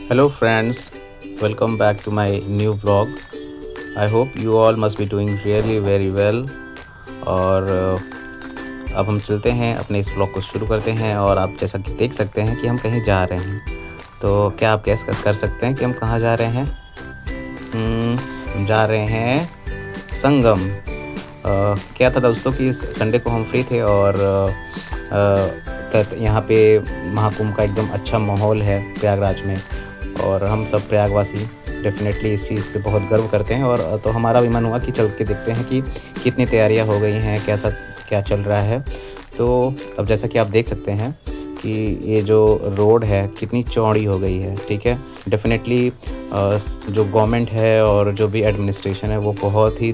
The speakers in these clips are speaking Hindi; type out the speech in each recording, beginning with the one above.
Hello, friends. Welcome back to my new vlog. I hope you all must be doing really very well. और अब हम चलते हैं, अपने इस ब्लॉग को शुरू करते हैं। और आप जैसा कि देख सकते हैं कि हम कहीं जा रहे हैं। तो क्या आप गैस कर सकते हैं कि हम कहाँ जा रहे हैं? हम जा रहे हैं संगम। क्या था दोस्तों कि इस संडे को हम फ्री थे और यहाँ पे महाकुंभ का एकदम अच्छा माहौल है प्रयागराज में। और हम सब प्रयागवासी डेफ़िनेटली इस चीज़ पे बहुत गर्व करते हैं। और तो हमारा भी मन हुआ कि चल के देखते हैं कि कितनी तैयारियां हो गई हैं, कैसा क्या चल रहा है। तो अब जैसा कि आप देख सकते हैं कि ये जो रोड है कितनी चौड़ी हो गई है, ठीक है। डेफ़िनेटली जो गवर्नमेंट है और जो भी एडमिनिस्ट्रेशन है वो बहुत ही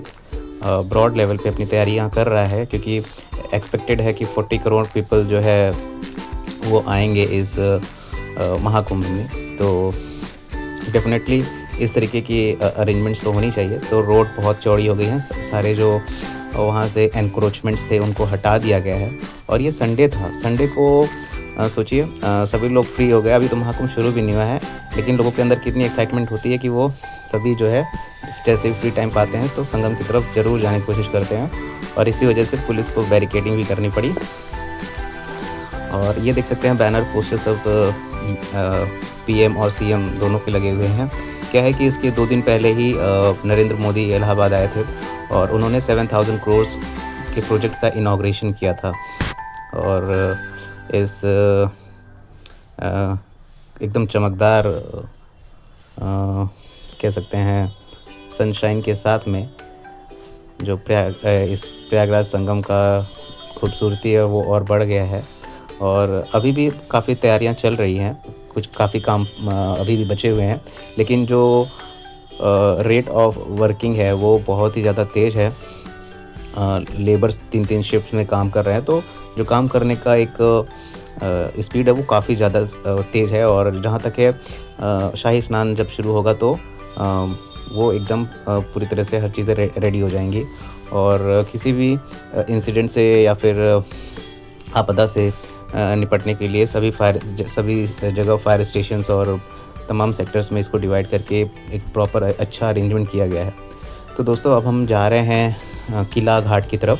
ब्रॉड लेवल पे अपनी तैयारियां कर रहा है, क्योंकि एक्सपेक्टेड है कि 40 करोड़ पीपल जो है वो आएंगे इस महाकुंभ में। तो डेफ़िनेटली इस तरीके की अरेंजमेंट्स तो होनी चाहिए। तो रोड बहुत चौड़ी हो गई है, सारे जो वहाँ से एनक्रोचमेंट्स थे उनको हटा दिया गया है। और ये संडे था, संडे को सोचिए सभी लोग फ्री हो गए। अभी तो महाकुंभ शुरू भी नहीं हुआ है, लेकिन लोगों के अंदर कितनी एक्साइटमेंट होती है कि वो सभी जो है जैसे ही फ्री टाइम पाते हैं तो संगम की तरफ ज़रूर जाने की कोशिश करते हैं। और इसी वजह से पुलिस को बैरिकेडिंग भी करनी पड़ी। और ये देख सकते हैं बैनर पोस्टर सब पीएम और सीएम दोनों के लगे हुए हैं। क्या है कि इसके 2 दिन पहले ही नरेंद्र मोदी इलाहाबाद आए थे और उन्होंने 7000 करोड़ के प्रोजेक्ट का इनॉग्रेशन किया था। और इस एकदम चमकदार कह सकते हैं सनशाइन के साथ में जो इस प्रयागराज संगम का खूबसूरती है वो और बढ़ गया है। और अभी भी काफ़ी तैयारियां चल रही हैं, कुछ काफ़ी काम अभी भी बचे हुए हैं, लेकिन जो रेट ऑफ वर्किंग है वो बहुत ही ज़्यादा तेज़ है। लेबर्स 3-3 शिफ्ट में काम कर रहे हैं, तो जो काम करने का एक स्पीड है वो काफ़ी ज़्यादा तेज़ है। और जहाँ तक है शाही स्नान जब शुरू होगा तो वो एकदम पूरी तरह से हर चीज़ें रेडी हो जाएंगी। और किसी भी इंसिडेंट से या फिर आपदा से निपटने के लिए सभी जगह फायर स्टेशंस और तमाम सेक्टर्स में इसको डिवाइड करके एक प्रॉपर अच्छा अरेंजमेंट किया गया है। तो दोस्तों अब हम जा रहे हैं किला घाट की तरफ।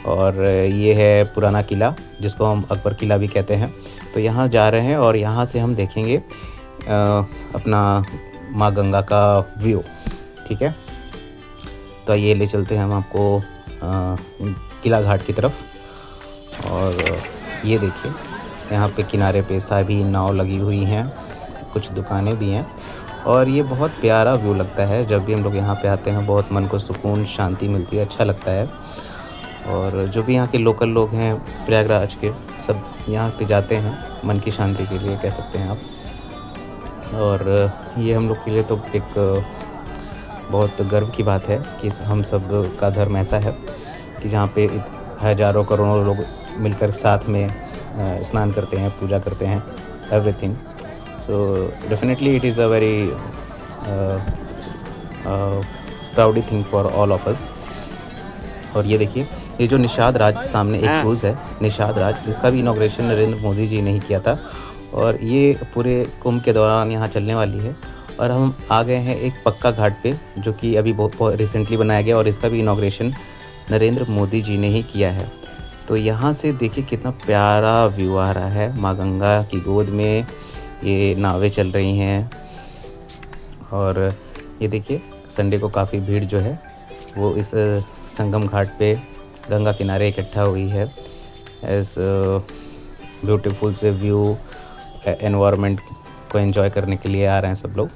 और ये है पुराना किला जिसको हम अकबर किला भी कहते हैं। तो यहाँ जा रहे हैं और यहाँ से हम देखेंगे अपना माँ गंगा का व्यू, ठीक है। तो ये ले चलते हैं हम आपको किला घाट की तरफ। और ये देखिए यहाँ पे किनारे पे सभी नाव लगी हुई हैं, कुछ दुकानें भी हैं। और ये बहुत प्यारा व्यू लगता है जब भी हम लोग यहाँ पे आते हैं, बहुत मन को सुकून शांति मिलती है, अच्छा लगता है। और जो भी यहाँ के लोकल लोग हैं प्रयागराज के, सब यहाँ पे जाते हैं मन की शांति के लिए, कह सकते हैं आप। और ये हम लोग के लिए तो एक बहुत गर्व की बात है कि हम सब का धर्म ऐसा है कि जहाँ पे हज़ारों करोड़ों लोग मिलकर साथ में स्नान करते हैं, पूजा करते हैं, everything. So definitely it is a very प्राउडी thing for all of us. और ये देखिए ये जो निषाद राज सामने एक क्रूज़ है, निषाद राज, इसका भी इनॉग्रेशन नरेंद्र मोदी जी ने ही किया था। और ये पूरे कुंभ के दौरान यहाँ चलने वाली है। और हम आ गए हैं एक पक्का घाट पे जो कि अभी बहुत रिसेंटली बनाया गया और इसका भी इनॉग्रेशन नरेंद्र मोदी जी ने ही किया है। तो यहाँ से देखिए कितना प्यारा व्यू आ रहा है, माँ गंगा की गोद में ये नावें चल रही हैं। और ये देखिए संडे को काफ़ी भीड़ जो है वो इस संगम घाट पे गंगा किनारे इकट्ठा हुई है। इस ब्यूटीफुल से व्यू एनवायरनमेंट को एंजॉय करने के लिए आ रहे हैं सब लोग।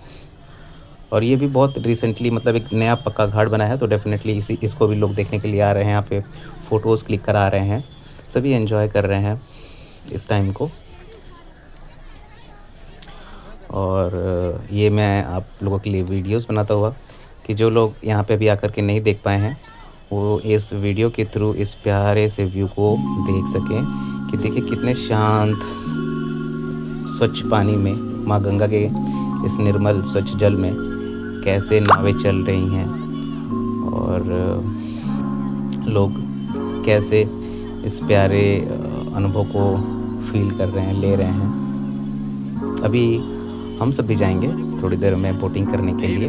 और ये भी बहुत रिसेंटली मतलब एक नया पक्का घाट बना है, तो डेफ़िनेटली इसको भी लोग देखने के लिए आ रहे हैं। यहाँ पे फ़ोटोज़ क्लिक करा रहे हैं, सभी एंजॉय कर रहे हैं इस टाइम को। और ये मैं आप लोगों के लिए वीडियोस बनाता हुआ कि जो लोग यहाँ पे अभी आकर के नहीं देख पाए हैं वो इस वीडियो के थ्रू इस प्यारे से व्यू को देख सकें कि देखिए कितने शांत स्वच्छ पानी में माँ गंगा के इस निर्मल स्वच्छ जल में कैसे नावें चल रही हैं और लोग कैसे इस प्यारे अनुभव को फील कर रहे हैं, ले रहे हैं। अभी हम सब भी जाएंगे थोड़ी देर में बोटिंग करने के लिए।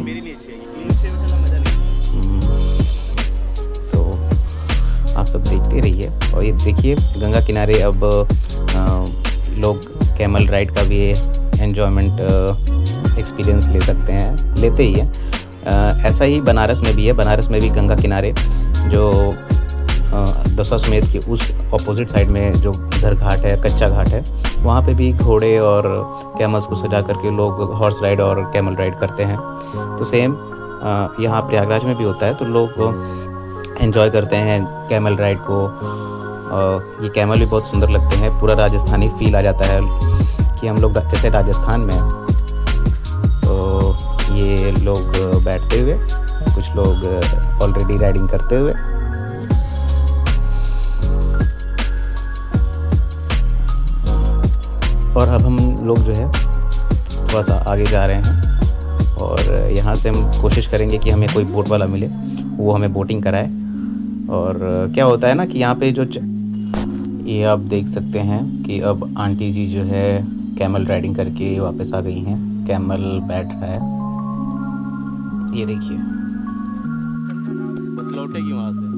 तो आप सब देखते रहिए। और ये देखिए गंगा किनारे अब लोग कैमल राइड का भी एन्जॉयमेंट एक्सपीरियंस ले सकते हैं, लेते ही हैं। ऐसा ही बनारस में भी है। बनारस में भी गंगा किनारे जो दशाश्वमेध के उस अपोजिट साइड में जो इधर घाट है, कच्चा घाट है, वहाँ पे भी घोड़े और कैमल्स को सजा करके लोग हॉर्स राइड और कैमल राइड करते हैं। तो सेम यहाँ प्रयागराज में भी होता है। तो लोग एंजॉय करते हैं कैमल राइड को। ये कैमल भी बहुत सुंदर लगते हैं, पूरा राजस्थानी फील आ जाता है कि हम लोग जैसे राजस्थान में हैं। तो ये लोग बैठते हुए, कुछ लोग ऑलरेडी राइडिंग करते हुए। और अब हम लोग जो है थोड़ा सा आगे जा रहे हैं और यहाँ से हम कोशिश करेंगे कि हमें कोई बोट वाला मिले, वो हमें बोटिंग कराए। और क्या होता है ना कि यहाँ पे जो ये आप देख सकते हैं कि अब आंटी जी जो है कैमल राइडिंग करके वापस आ गई हैं। कैमल बैठ रहा है, ये देखिए, बस लौटेगी वहाँ से।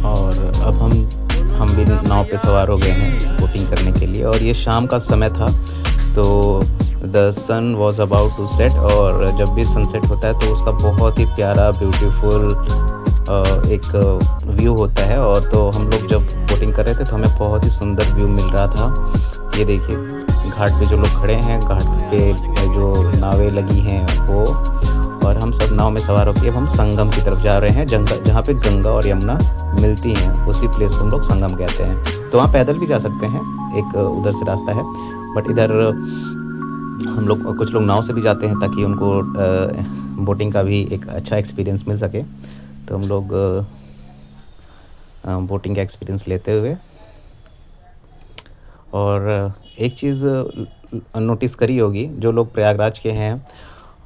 और अब हम भी नाव पे सवार हो गए हैं बोटिंग करने के लिए। और ये शाम का समय था, तो the sun was about to set. और जब भी सनसेट होता है तो उसका बहुत ही प्यारा ब्यूटीफुल एक व्यू होता है। और तो हम लोग जब बोटिंग कर रहे थे तो हमें बहुत ही सुंदर व्यू मिल रहा था। ये देखिए घाट पे जो लोग खड़े हैं, घाट पे जो नावें लगी हैं वो, और हम सब नाव में सवार होकर अब हम संगम की तरफ जा रहे हैं, जहाँ पे गंगा और यमुना मिलती हैं, उसी प्लेस को हम लोग संगम कहते हैं। तो वहाँ पैदल भी जा सकते हैं, एक उधर से रास्ता है, बट इधर हम लोग कुछ लोग नाव से भी जाते हैं ताकि उनको बोटिंग का भी एक अच्छा एक्सपीरियंस मिल सके। तो हम लोग बोटिंग का एक्सपीरियंस लेते हुए। और एक चीज़ नोटिस करी होगी जो लोग प्रयागराज के हैं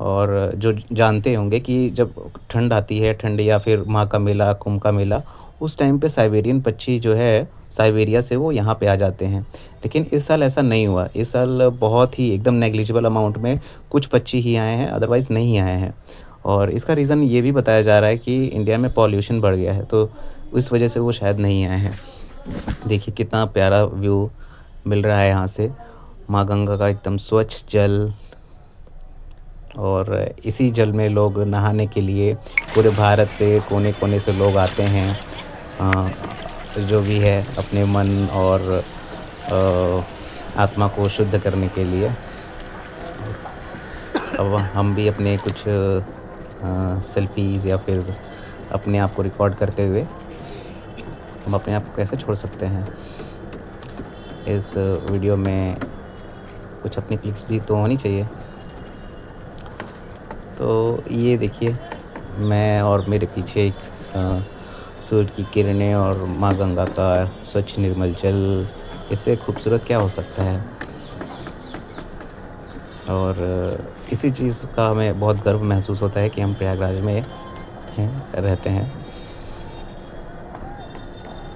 और जो जानते होंगे कि जब ठंड आती है, ठंड या फिर माघ का मेला, कुंभ का मेला, उस टाइम पे साइबेरियन पक्षी जो है साइबेरिया से वो यहाँ पे आ जाते हैं। लेकिन इस साल ऐसा नहीं हुआ। इस साल बहुत ही एकदम नेग्लिजिबल अमाउंट में कुछ पक्षी ही आए हैं, अदरवाइज़ नहीं आए हैं। और इसका रीज़न ये भी बताया जा रहा है कि इंडिया में पॉल्यूशन बढ़ गया है, तो इस वजह से वो शायद नहीं आए हैं। देखिए कितना प्यारा व्यू मिल रहा है यहाँ से, माँ गंगा का एकदम स्वच्छ जल। और इसी जल में लोग नहाने के लिए पूरे भारत से कोने-कोने से लोग आते हैं, जो भी है अपने मन और आत्मा को शुद्ध करने के लिए। अब हम भी अपने कुछ सेल्फीज़ या फिर अपने आप को रिकॉर्ड करते हुए हम अपने आप को कैसे छोड़ सकते हैं। इस वीडियो में कुछ अपनी क्लिक्स भी तो होनी चाहिए। तो ये देखिए मैं और मेरे पीछे एक सूरज की किरणें और माँ गंगा का स्वच्छ निर्मल जल, इससे खूबसूरत क्या हो सकता है। और इसी चीज़ का हमें बहुत गर्व महसूस होता है कि हम प्रयागराज में हैं, रहते हैं।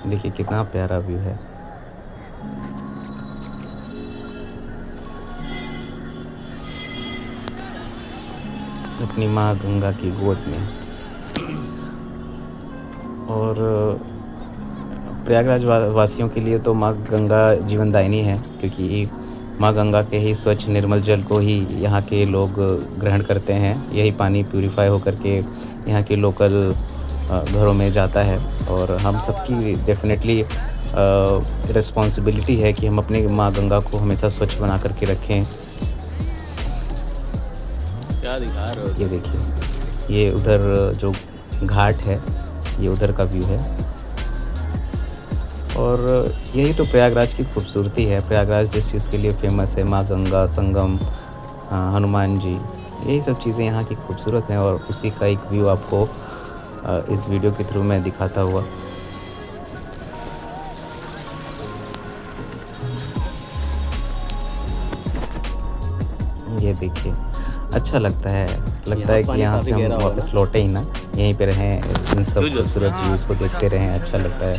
देखिए कितना प्यारा व्यू है। अपनी माँ गंगा की गोद में। और प्रयागराज वासियों के लिए तो माँ गंगा जीवनदायिनी है, क्योंकि माँ गंगा के ही स्वच्छ निर्मल जल को ही यहाँ के लोग ग्रहण करते हैं। यही पानी प्यूरिफाई होकर के यहाँ के लोकल घरों में जाता है। और हम सबकी डेफिनेटली रिस्पॉन्सिबिलिटी है कि हम अपनी माँ गंगा को हमेशा स्वच्छ बना करके रखें। क्या दिखा रहे हो? ये देखिए ये उधर जो घाट है, ये उधर का व्यू है। और यही तो प्रयागराज की खूबसूरती है। प्रयागराज जिस चीज़ के लिए फेमस है, माँ गंगा, संगम, हनुमान जी, यही सब चीज़ें यहाँ की खूबसूरत हैं। और उसी का एक व्यू आपको इस वीडियो के थ्रू मैं दिखाता हुआ। ये देखिए अच्छा लगता है यहाँ कि पानी यहाँ काफी से हम गहरा होगा वापस ना। लौटे ही ना, यहीं पे रहें, इन सब यूजुअल। खूबसूरत व्यूज़ को देखते रहें, अच्छा लगता है,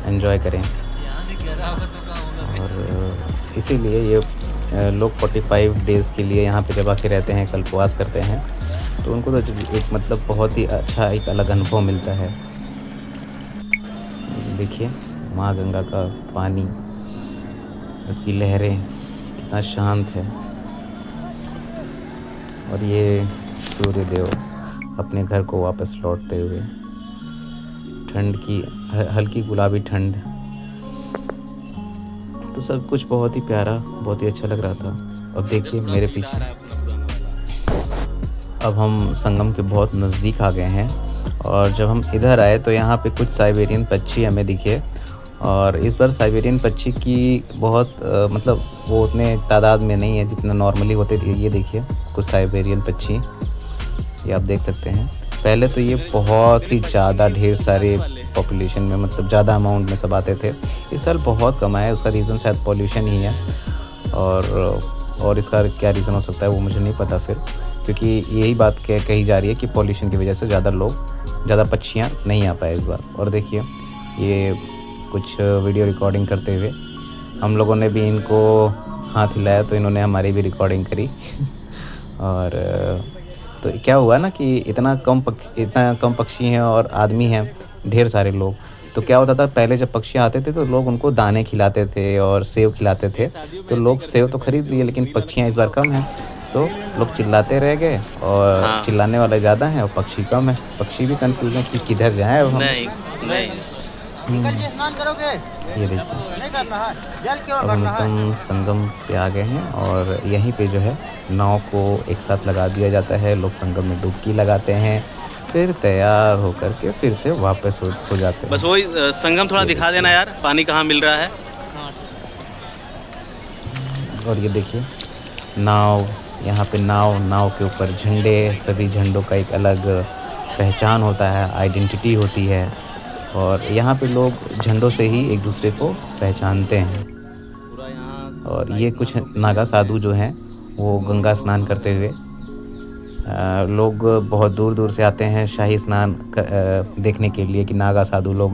एन्जॉय करें। और इसीलिए ये लोग 45 डेज़ के लिए यहाँ पे जब आके रहते हैं, कल्पवास करते हैं, तो उनको तो एक मतलब बहुत ही अच्छा एक अलग अनुभव मिलता है। देखिए, माँ गंगा का पानी, उसकी लहरें कितना शांत है, और ये सूर्य देव अपने घर को वापस लौटते हुए, ठंड की हल्की गुलाबी ठंड, तो सब कुछ बहुत ही प्यारा, बहुत ही अच्छा लग रहा था। अब देखिए मेरे पीछे, अब हम संगम के बहुत नज़दीक आ गए हैं, और जब हम इधर आए तो यहाँ पे कुछ साइबेरियन पक्षी हमें दिखे, और इस बार साइबेरियन पक्षी की बहुत मतलब वो उतने तादाद में नहीं है जितना नॉर्मली होते थे। ये देखिए कुछ साइबेरियन पक्षी, ये आप देख सकते हैं। पहले तो ये बहुत ही ज़्यादा ढेर सारे पॉपुलेशन में, मतलब ज़्यादा अमाउंट में सब आते थे। इस साल बहुत कम आए, उसका रीज़न शायद पॉल्यूशन ही है, और इसका क्या रीज़न हो सकता है वो मुझे नहीं पता फिर, क्योंकि यही बात कही जा रही है कि पॉल्यूशन की वजह से ज़्यादा पक्षियाँ नहीं आ पाए इस बार। और देखिए ये कुछ वीडियो रिकॉर्डिंग करते हुए, हम लोगों ने भी इनको हाथ हिलाया तो इन्होंने हमारी भी रिकॉर्डिंग करी। और तो क्या हुआ ना कि इतना कम पक्षी हैं और आदमी हैं ढेर सारे लोग, तो क्या होता था पहले जब पक्षी आते थे तो लोग उनको दाने खिलाते थे और सेव खिलाते थे, तो लोग सेव तो खरीद लिए, लेकिन पक्षियाँ इस बार कम हैं, तो लोग चिल्लाते रह गए, और हाँ। चिल्लाने वाले ज़्यादा हैं और पक्षी कम है। पक्षी भी कन्फ्यूज़ हैं कि किधर जाएँ अब हम। नहीं नहीं। ये देखिए, अब हम एकदम संगम पे आ गए हैं, और यहीं पे जो है नाव को एक साथ लगा दिया जाता है, लोग संगम में डुबकी लगाते हैं, फिर तैयार होकर के फिर से वापस हो जाते बस हैं। वही संगम थोड़ा ये दिखा देना देखिए, यार, पानी कहाँ मिल रहा है। और ये देखिए नाव, यहाँ पे नाव के ऊपर झंडे, सभी झंडों का एक अलग पहचान होता है, आइडेंटिटी होती है, और यहाँ पे लोग झंडों से ही एक दूसरे को पहचानते हैं। पूरा यहाँ और ये साइड कुछ नाव पे नागा बैठे साधु हैं। जो हैं वो गंगा स्नान करते हुए, लोग बहुत दूर दूर से आते हैं शाही स्नान देखने के लिए कि नागा साधु लोग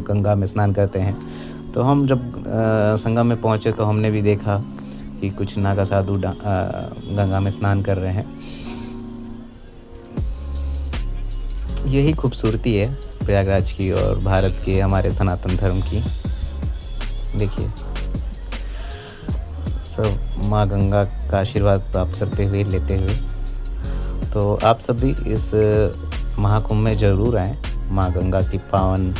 गंगा में स्नान करते हैं। तो हम जब संगम में पहुँचे तो हमने भी देखा कि कुछ नागा साधु गंगा में स्नान कर रहे हैं। यही खूबसूरती है प्रयागराज की और भारत के, हमारे सनातन धर्म की। देखिए सब माँ गंगा का आशीर्वाद प्राप्त करते हुए, लेते हुए, तो आप सब भी इस महाकुंभ में ज़रूर आएँ। माँ गंगा की पावन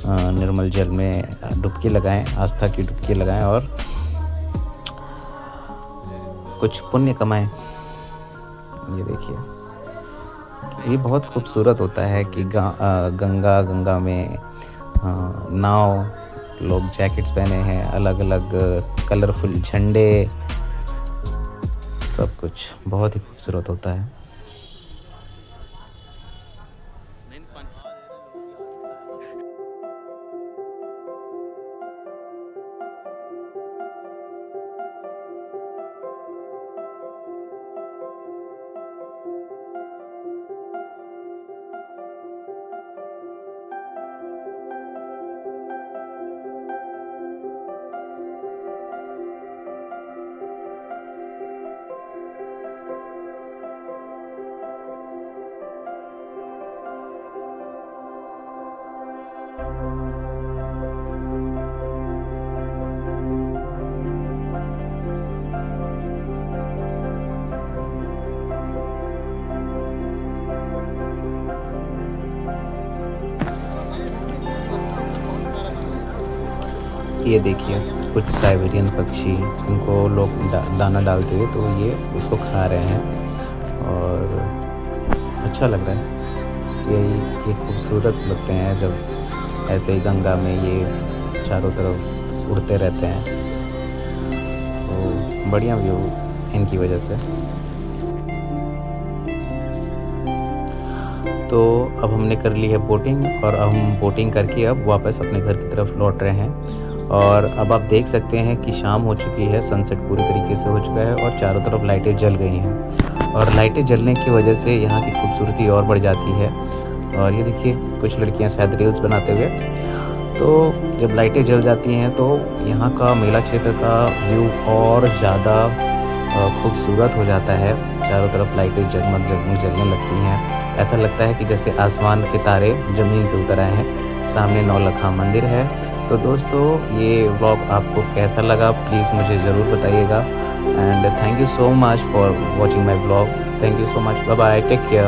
निर्मल जल में डुबकी लगाएँ, आस्था की डुबकी लगाएँ, और कुछ पुण्य कमाएँ। ये देखिए, ये बहुत खूबसूरत होता है कि गंगा में नाव, लोग जैकेट्स पहने हैं, अलग-अलग कलरफुल झंडे, सब कुछ बहुत ही खूबसूरत होता है। ये देखिए कुछ साइबेरियन पक्षी, इनको लोग दाना डालते हुए, तो ये उसको खा रहे हैं, और अच्छा लग रहा है। ये खूबसूरत लगते हैं जब ऐसे ही गंगा में ये चारों तरफ उड़ते रहते हैं, तो बढ़िया व्यू इनकी वजह से। तो अब हमने कर ली है बोटिंग, और अब हम बोटिंग करके अब वापस अपने घर की तरफ लौट रहे हैं। और अब आप देख सकते हैं कि शाम हो चुकी है, सनसेट पूरी तरीके से हो चुका है और चारों तरफ लाइटें जल गई हैं। और लाइटें जलने की वजह से यहाँ की खूबसूरती और बढ़ जाती है। और ये देखिए कुछ लड़कियाँ शायद रील्स बनाते हुए। तो जब लाइटें जल जाती हैं तो यहाँ का मेला क्षेत्र का व्यू और ज़्यादा खूबसूरत हो जाता है। चारों तरफ लाइटें जगमग जगमग जलने लगती हैं। ऐसा लगता है कि जैसे आसमान के तारे ज़मीन पे उतर आए हैं। सामने नौलखा मंदिर है। तो दोस्तों ये व्लॉग आपको कैसा लगा प्लीज़ मुझे ज़रूर बताइएगा। And thank you so much for watching my vlog. Thank you so much. Bye bye, take care.